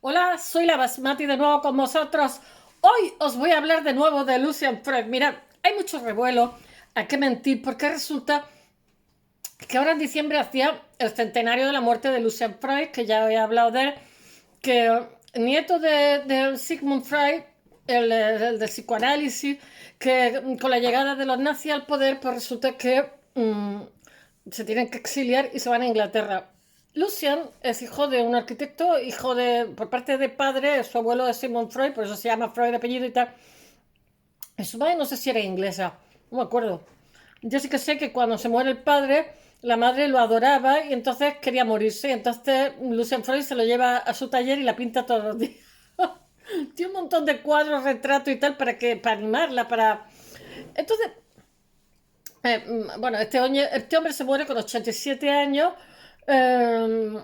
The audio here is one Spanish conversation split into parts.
Hola, soy la Basmati de nuevo con vosotros. Hoy os voy a hablar de nuevo de Lucian Freud. Mirad, hay mucho revuelo, hay que mentir, porque resulta que ahora en diciembre hacía el centenario de la muerte de Lucian Freud, que ya he hablado de él, que nieto de Sigmund Freud, el de psicoanálisis, que con la llegada de los nazis al poder, pues resulta que se tienen que exiliar y se van a Inglaterra. Lucian es hijo de un arquitecto, hijo de, por parte de padre, su abuelo es Sigmund Freud, por eso se llama Freud de apellido y tal. Y su madre no sé si era inglesa, no me acuerdo. Yo sí que sé que cuando se muere el padre, la madre lo adoraba y entonces quería morirse. Y entonces Lucian Freud se lo lleva a su taller y la pinta todos los días. Tiene un montón de cuadros, retratos y tal para animarla, para... Entonces, bueno, este hombre se muere con 87 años eh,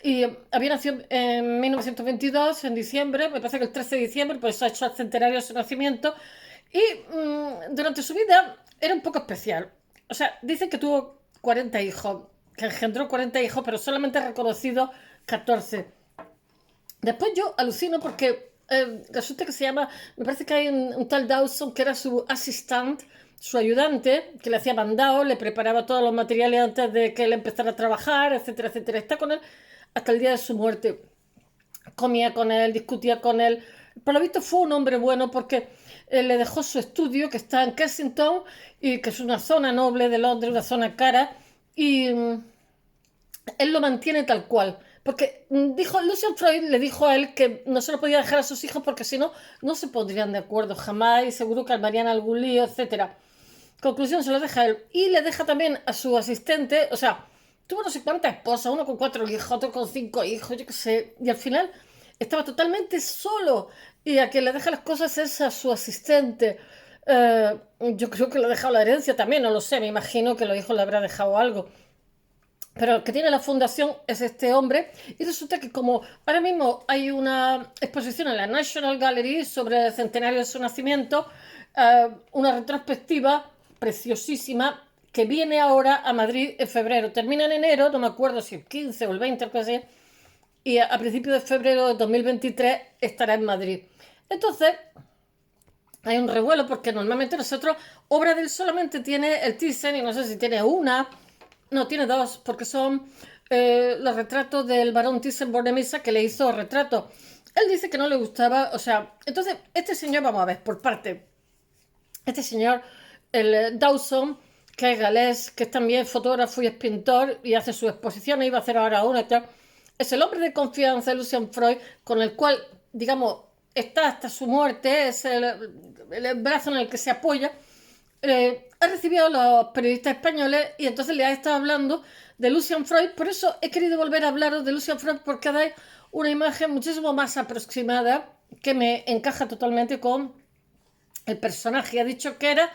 y había nacido en 1922, en diciembre, me parece que el 13 de diciembre, pues ha hecho el centenario de su nacimiento. Y durante su vida era un poco especial. O sea, dicen que tuvo 40 hijos, que engendró 40 hijos, pero solamente ha reconocido 14. Después yo alucino porque resulta que se llama, me parece que hay un tal Dawson que era su asistente, su ayudante, que le hacía mandado, le preparaba todos los materiales antes de que él empezara a trabajar, etcétera, etcétera. Está con él hasta el día de su muerte. Comía con él, discutía con él. Por lo visto fue un hombre bueno porque le dejó su estudio que está en Kensington y que es una zona noble de Londres, una zona cara, y él lo mantiene tal cual. Porque dijo, Lucian Freud le dijo a él que no se lo podía dejar a sus hijos porque si no, no se pondrían de acuerdo jamás y seguro que armarían algún lío, etcétera. Conclusión, se lo deja a él. Y le deja también a su asistente, o sea, tuvo no sé cuántas esposas, uno con 4 hijos, otro con 5 hijos, yo qué sé. Y al final estaba totalmente solo. Y a quien le deja las cosas es a su asistente. Yo creo que le ha dejado la herencia también, no lo sé, me imagino que los hijos le habrá dejado algo. Pero el que tiene la fundación es este hombre y resulta que como ahora mismo hay una exposición en la National Gallery sobre el centenario de su nacimiento, una retrospectiva preciosísima que viene ahora a Madrid en febrero. Termina en enero, no me acuerdo si el 15 o el 20 o algo así, y a principios de febrero de 2023 estará en Madrid. Entonces, hay un revuelo porque normalmente nosotros, obra de él solamente tiene el Thyssen y no sé si tiene una, no, tiene dos, porque son los retratos del barón Thyssen-Bornemisza que le hizo retrato. Él dice que no le gustaba, o sea, entonces este señor, vamos a ver, por parte, este señor, el Dawson, que es galés, que es también fotógrafo y es pintor y hace sus exposiciones, iba a hacer ahora una y tal, es el hombre de confianza de Lucian Freud, con el cual, digamos, está hasta su muerte, es el brazo en el que se apoya. Ha recibido a los periodistas españoles y entonces le ha estado hablando de Lucian Freud. Por eso he querido volver a hablaros de Lucian Freud porque dais una imagen muchísimo más aproximada que me encaja totalmente con el personaje. Ha dicho que era,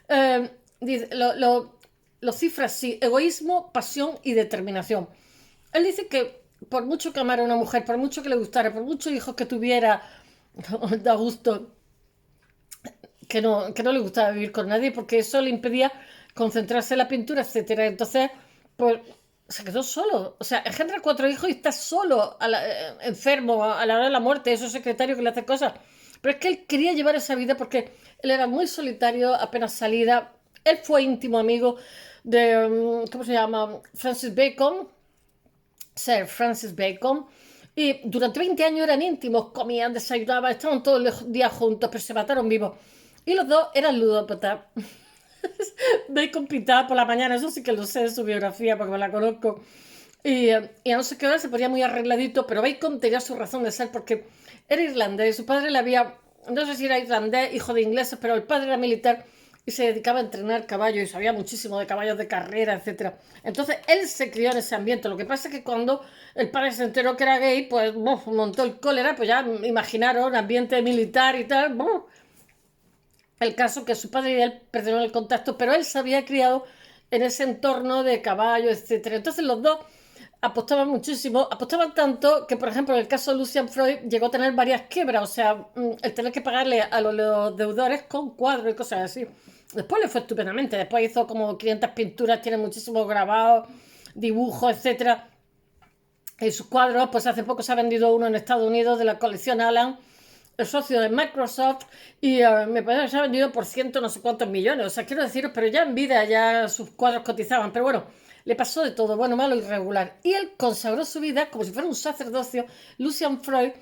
eh, lo cifra así, egoísmo, pasión y determinación. Él dice que por mucho que amara a una mujer, por mucho que le gustara, por muchos hijos que tuviera, da gusto que no le gustaba vivir con nadie porque eso le impedía concentrarse en la pintura, etcétera. Entonces, pues se quedó solo. O sea, engendra 4 hijos y está solo, enfermo, a la hora de la muerte, es su secretario que le hace cosas. Pero es que él quería llevar esa vida porque él era muy solitario, apenas salida. Él fue íntimo amigo de, ¿cómo se llama? Francis Bacon, Sir Francis Bacon. Y durante 20 años eran íntimos, comían, desayunaban, estaban todos los días juntos, pero se mataron vivos. Y los dos eran ludópatas. Bacon pintaba por la mañana, eso sí que lo sé de su biografía porque me la conozco. Y a no ser qué hora se ponía muy arregladito, pero Bacon tenía su razón de ser porque era irlandés. Su padre le había, no sé si era irlandés, hijo de ingleses, pero el padre era militar y se dedicaba a entrenar caballos y sabía muchísimo de caballos de carrera, etcétera. Entonces él se crió en ese ambiente. Lo que pasa es que cuando el padre se enteró que era gay, pues montó el cólera, pues ya imaginaron ambiente militar y tal. El caso que su padre y él perdieron el contacto, pero él se había criado en ese entorno de caballos, etcétera. Entonces los dos apostaban muchísimo, apostaban tanto que, por ejemplo, en el caso de Lucian Freud llegó a tener varias quiebras, o sea, el tener que pagarle a los deudores con cuadros y cosas así. Después le fue estupendamente, después hizo como 500 pinturas, tiene muchísimos grabados, dibujos, etcétera. Y sus cuadros, pues hace poco se ha vendido uno en Estados Unidos de la colección Alan, el socio de Microsoft, y me parece que se ha vendido por ciento no sé cuántos millones. O sea, quiero deciros, pero ya en vida ya sus cuadros cotizaban. Pero bueno, le pasó de todo, bueno, malo y regular. Y él consagró su vida como si fuera un sacerdocio, Lucian Freud,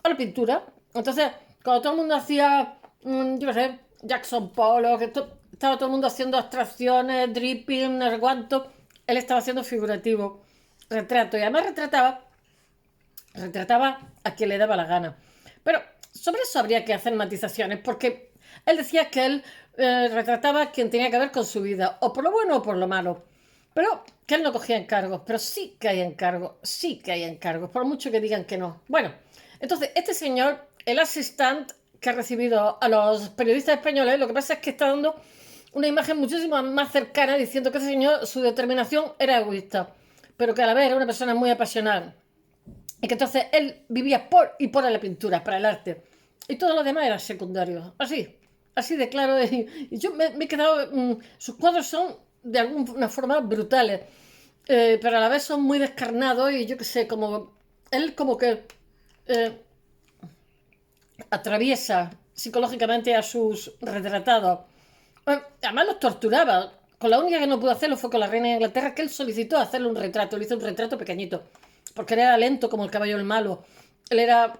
a la pintura. Entonces, cuando todo el mundo hacía, yo qué sé, Jackson Pollock, estaba todo el mundo haciendo abstracciones, dripping, no sé cuánto, él estaba haciendo figurativo, retrato. Y además retrataba a quien le daba la gana. Pero sobre eso habría que hacer matizaciones, porque él decía que él retrataba a quien tenía que ver con su vida, o por lo bueno o por lo malo. Pero que él no cogía encargos, pero sí que hay encargos, sí que hay encargos, por mucho que digan que no. Bueno, entonces este señor, el asistente que ha recibido a los periodistas españoles, lo que pasa es que está dando una imagen muchísimo más cercana diciendo que ese señor, su determinación era egoísta, pero que a la vez era una persona muy apasionada. Y que entonces él vivía por y por la pintura, para el arte. Y todo lo demás era secundario. Así de claro. Y yo me he quedado. Sus cuadros son de alguna forma brutales, pero a la vez son muy descarnados y yo qué sé, como. Él como que eh, atraviesa psicológicamente a sus retratados. Además los torturaba. Con la única que no pudo hacerlo fue con la reina de Inglaterra, que él solicitó hacerle un retrato. Le hizo un retrato pequeñito. Porque él era lento como el caballo del malo. Él era.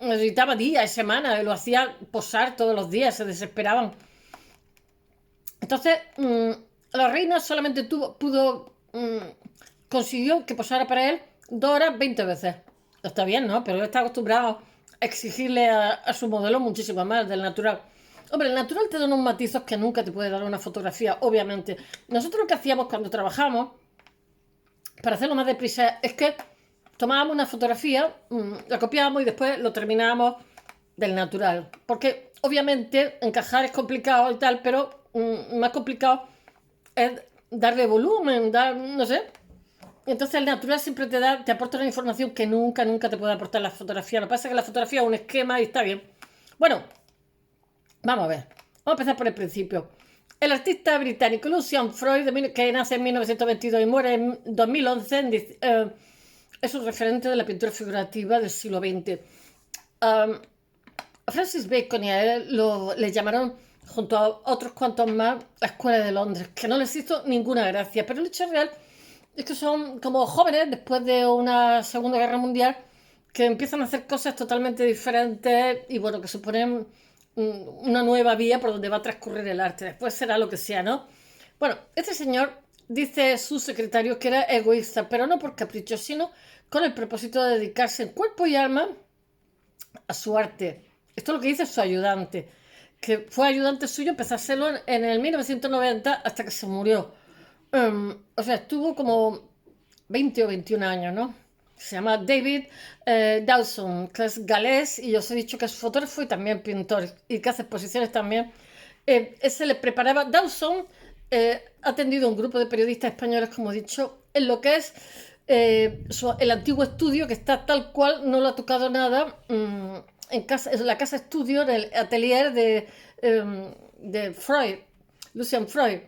Necesitaba días, semanas. Lo hacía posar todos los días. Se desesperaban. Entonces, la reina solamente pudo. Consiguió que posara para él 2 horas 20 veces. Está bien, ¿no? Pero él está acostumbrado a exigirle a su modelo muchísimo más del natural. Hombre, el natural te da unos matizos que nunca te puede dar una fotografía, obviamente. Nosotros lo que hacíamos cuando trabajamos, para hacerlo más deprisa, es que tomábamos una fotografía, la copiábamos y después lo terminábamos del natural. Porque obviamente encajar es complicado y tal, pero más complicado es darle volumen, no sé. Entonces el natural siempre te aporta una información que nunca te puede aportar la fotografía. Lo que pasa es que la fotografía es un esquema y está bien. Bueno, vamos a ver. Vamos a empezar por el principio. El artista británico Lucian Freud, que nace en 1922 y muere en 2011, es un referente de la pintura figurativa del siglo XX. Um, Francis Bacon y a él le llamaron, junto a otros cuantos más, la Escuela de Londres, que no les hizo ninguna gracia. Pero el hecho real es que son como jóvenes después de una Segunda Guerra Mundial que empiezan a hacer cosas totalmente diferentes y bueno, que suponen una nueva vía por donde va a transcurrir el arte. Después será lo que sea, ¿no? Bueno, este señor dice su secretario que era egoísta, pero no por capricho, sino con el propósito de dedicarse en cuerpo y alma a su arte. Esto es lo que dice su ayudante, que fue ayudante suyo, empezó a hacerlo en el 1990 hasta que se murió. O sea, estuvo como 20 o 21 años, ¿no? Se llama David Dawson, que es galés, y os he dicho que es fotógrafo y también pintor, y que hace exposiciones también. Ese le preparaba. Dawson ha atendido a un grupo de periodistas españoles, como he dicho, en lo que es el antiguo estudio, que está tal cual, no lo ha tocado nada, en la casa estudio, en el atelier de Freud, Lucian Freud,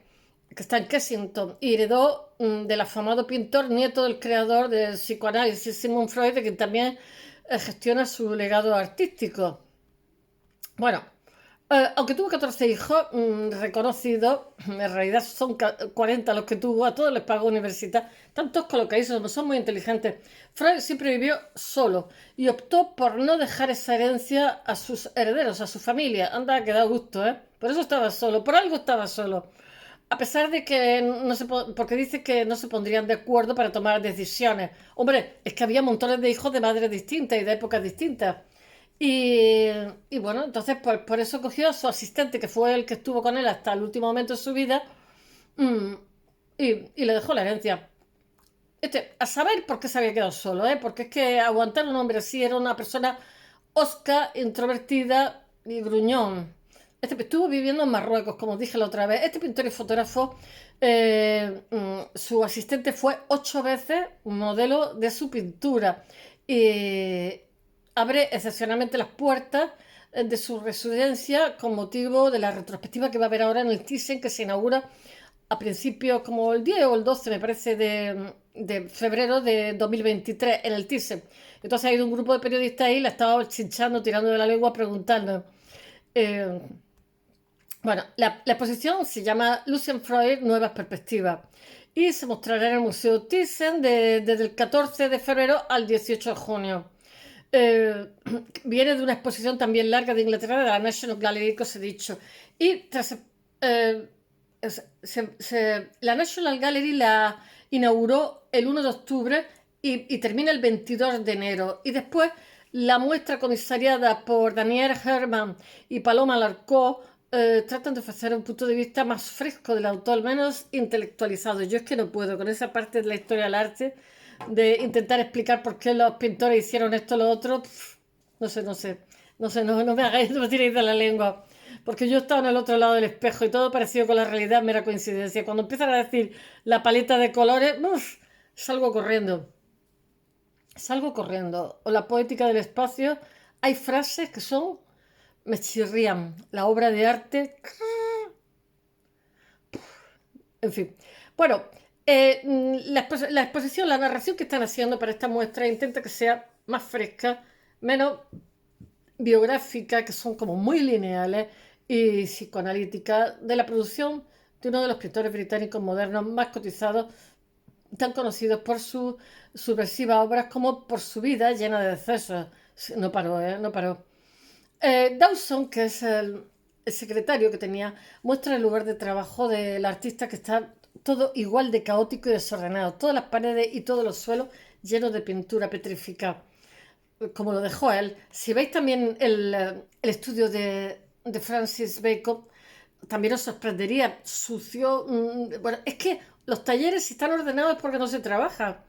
que está en Kensington, y heredó del afamado pintor, nieto del creador del psicoanálisis, Sigmund Freud, que también gestiona su legado artístico. Bueno, aunque tuvo 14 hijos reconocidos, en realidad son 40 los que tuvo, a todos les pagó universidad, tantos colocadísimos, son muy inteligentes. Freud siempre vivió solo y optó por no dejar esa herencia a sus herederos, a su familia. Anda, que da gusto, ¿eh? Por eso estaba solo, por algo estaba solo. A pesar de que no se porque dice que no se pondrían de acuerdo para tomar decisiones. Hombre, es que había montones de hijos de madres distintas y de épocas distintas. Y, y bueno, entonces pues, por eso cogió a su asistente, que fue el que estuvo con él hasta el último momento de su vida, mm, y le dejó la herencia. A saber por qué se había quedado solo, ¿eh? Porque es que aguantar un hombre así era una persona osca, introvertida y gruñón. Estuvo viviendo en Marruecos, como dije la otra vez. Este pintor y fotógrafo, su asistente fue 8 veces modelo de su pintura. Y abre excepcionalmente las puertas de su residencia con motivo de la retrospectiva que va a haber ahora en el Thyssen, que se inaugura a principios como el 10 o el 12, me parece, de febrero de 2023 en el Thyssen. Entonces ha ido un grupo de periodistas ahí, la estaba chinchando, tirando de la lengua, preguntando. Eh, bueno, la exposición se llama Lucian Freud, Nuevas Perspectivas y se mostrará en el Museo Thyssen desde el 14 de febrero al 18 de junio. Eh, Viene de una exposición también larga de Inglaterra, de la National Gallery, que os he dicho. Y tras, eh, la National Gallery la inauguró el 1 de octubre y termina el 22 de enero. Y después la muestra comisariada por Daniel Herman y Paloma Larcó tratan de ofrecer un punto de vista más fresco del autor, menos intelectualizado. Yo es que no puedo con esa parte de la historia del arte de intentar explicar por qué los pintores hicieron esto o lo otro. No sé, no me hagáis, no me tiréis de la lengua. Porque yo estaba en el otro lado del espejo y todo parecido con la realidad, mera coincidencia. Cuando empiezan a decir la paleta de colores, salgo corriendo. Salgo corriendo. O la poética del espacio. Hay frases que son, me chirrían. La obra de arte, en fin. Bueno, la exposición, la narración que están haciendo para esta muestra intenta que sea más fresca, menos biográfica, que son como muy lineales, y psicoanalítica de la producción de uno de los pintores británicos modernos más cotizados, tan conocidos por sus subversivas obras como por su vida llena de excesos. No paró, no paró. Dawson, que es el secretario que tenía, muestra el lugar de trabajo del artista, que está todo igual de caótico y desordenado. Todas las paredes y todos los suelos llenos de pintura petrificada, como lo dejó él. Si veis también el estudio de Francis Bacon, también os sorprendería. Sucio. Bueno, es que los talleres, si están ordenados, es porque no se trabaja.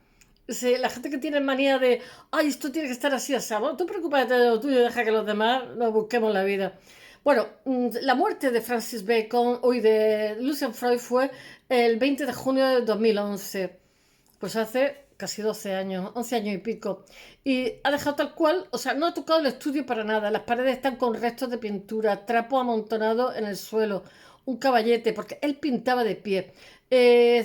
La gente que tiene manía de, ay, esto tiene que estar así, así. Bueno, tú preocúpate de lo tuyo y deja que los demás nos busquemos la vida. Bueno, la muerte de Francis Bacon, hoy de Lucian Freud, fue el 20 de junio de 2011. Pues hace casi 12 años, 11 años y pico. Y ha dejado tal cual, o sea, no ha tocado el estudio para nada. Las paredes están con restos de pintura, trapo amontonado en el suelo, un caballete, porque él pintaba de pie.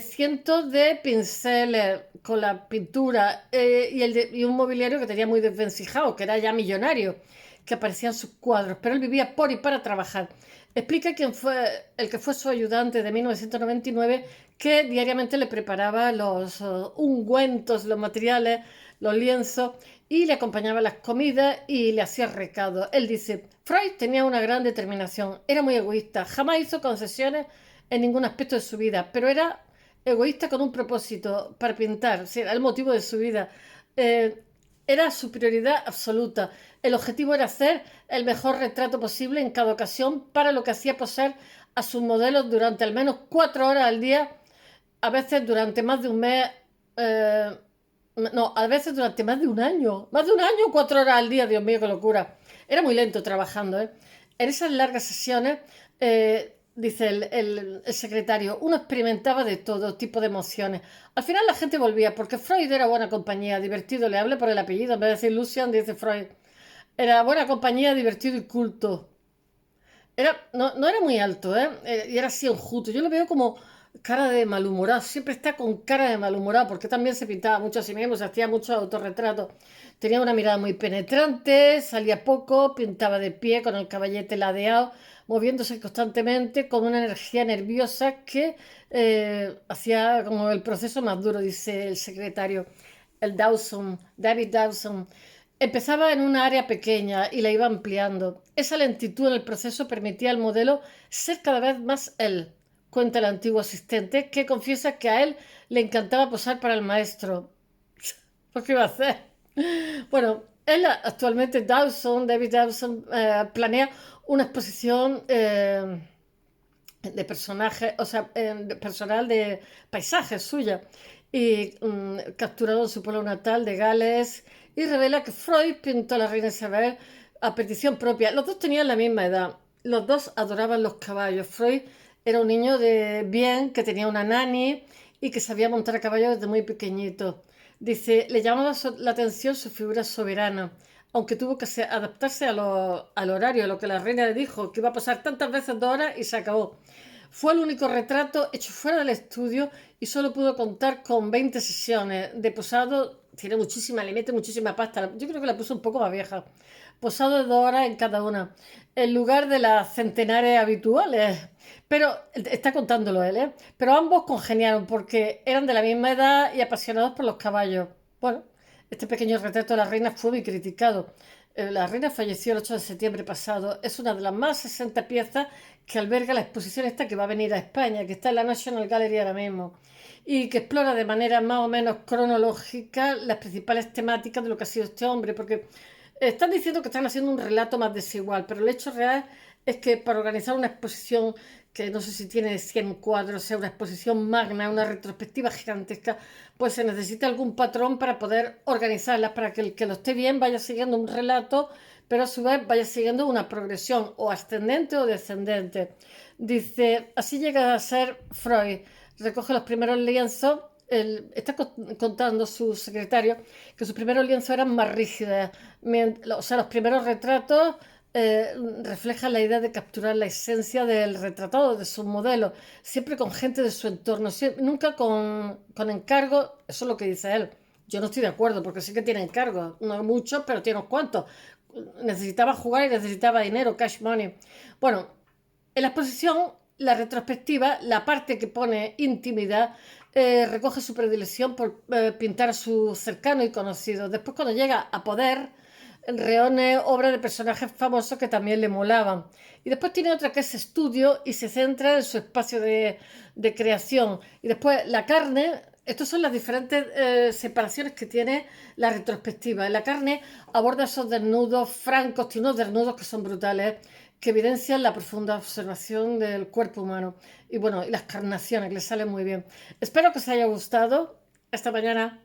Cientos de pinceles con la pintura y un mobiliario que tenía muy desvencijado, que era ya millonario, que aparecían sus cuadros, pero él vivía por y para trabajar. Explica quién fue el que fue su ayudante de 1999, que diariamente le preparaba los ungüentos, los materiales, los lienzos, y le acompañaba en las comidas y le hacía recados. Él dice, Freud tenía una gran determinación, era muy egoísta, jamás hizo concesiones en ningún aspecto de su vida, pero era egoísta con un propósito, para pintar, o sea, era el motivo de su vida. Eh, Era su prioridad absoluta. El objetivo era hacer el mejor retrato posible en cada ocasión, para lo que hacía posar a sus modelos durante al menos 4 horas al día, a veces durante más de un mes, eh, no, a veces durante más de un año, 4 horas al día, Dios mío, qué locura. Era muy lento trabajando, ¿eh? En esas largas sesiones, dice el secretario, uno experimentaba de todo tipo de emociones. Al final la gente volvía, porque Freud era buena compañía, divertido, le hablé por el apellido, en vez de decir Lucian, dice Freud. Era buena compañía, divertido y culto. No era muy alto, ¿eh? Y era así enjuto. Yo lo veo como cara de malhumorado. Siempre está con cara de malhumorado, porque también se pintaba mucho a sí mismo, se hacía mucho autorretrato. Tenía una mirada muy penetrante, salía poco, pintaba de pie con el caballete ladeado, moviéndose constantemente con una energía nerviosa que hacía como el proceso más duro, dice el secretario, David Dawson. Empezaba en una área pequeña y la iba ampliando. Esa lentitud en el proceso permitía al modelo ser cada vez más él, cuenta el antiguo asistente, que confiesa que a él le encantaba posar para el maestro. ¿Por qué iba a hacer? Bueno, él actualmente, David Dawson, planea una exposición de personajes, o sea, personal de paisajes suya, y capturado en su pueblo natal de Gales, y revela que Freud pintó a la reina Isabel a petición propia. Los dos tenían la misma edad, los dos adoraban los caballos. Freud era un niño de bien, que tenía una nani y que sabía montar a caballo desde muy pequeñito. Dice, le llamaba la atención su figura soberana, aunque tuvo que adaptarse al horario, a lo que la reina le dijo, que iba a pasar tantas veces 2 horas y se acabó. Fue el único retrato hecho fuera del estudio y solo pudo contar con 20 sesiones. De posado tiene muchísima, le mete muchísima pasta. Yo creo que la puso un poco más vieja. Posado de 2 horas en cada una, en lugar de las centenares habituales. Pero está contándolo él, ¿eh? Pero ambos congeniaron porque eran de la misma edad y apasionados por los caballos. Bueno, este pequeño retrato de la reina fue muy criticado. La reina falleció el 8 de septiembre pasado. Es una de las más 60 piezas que alberga la exposición esta que va a venir a España, que está en la National Gallery ahora mismo, y que explora de manera más o menos cronológica las principales temáticas de lo que ha sido este hombre, porque están diciendo que están haciendo un relato más desigual, pero el hecho real es que para organizar una exposición que no sé si tiene 100 cuadros, sea una exposición magna, una retrospectiva gigantesca, pues se necesita algún patrón para poder organizarlas, para que el que lo esté bien vaya siguiendo un relato, pero a su vez vaya siguiendo una progresión o ascendente o descendente. Dice, así llega a ser Freud. Recoge los primeros lienzos. Está contando su secretario que sus primeros lienzos eran más rígidos. O sea, los primeros retratos reflejan la idea de capturar la esencia del retratado, de su modelo, siempre con gente de su entorno, nunca con encargo. Eso es lo que dice él. Yo no estoy de acuerdo, porque sí que tiene encargos, no muchos, pero tiene unos cuantos. Necesitaba jugar y necesitaba dinero, cash money. Bueno, en la exposición, la retrospectiva, la parte que pone intimidad, recoge su predilección por pintar a sus cercanos y conocidos. Después, cuando llega a poder, reúne obras de personajes famosos que también le molaban. Y después tiene otra que es estudio y se centra en su espacio de creación. Y después la carne, estas son las diferentes separaciones que tiene la retrospectiva. En la carne aborda esos desnudos francos, tiene unos desnudos que son brutales, que evidencian la profunda observación del cuerpo humano. Y bueno, y las carnaciones, que le salen muy bien. Espero que os haya gustado. Hasta mañana.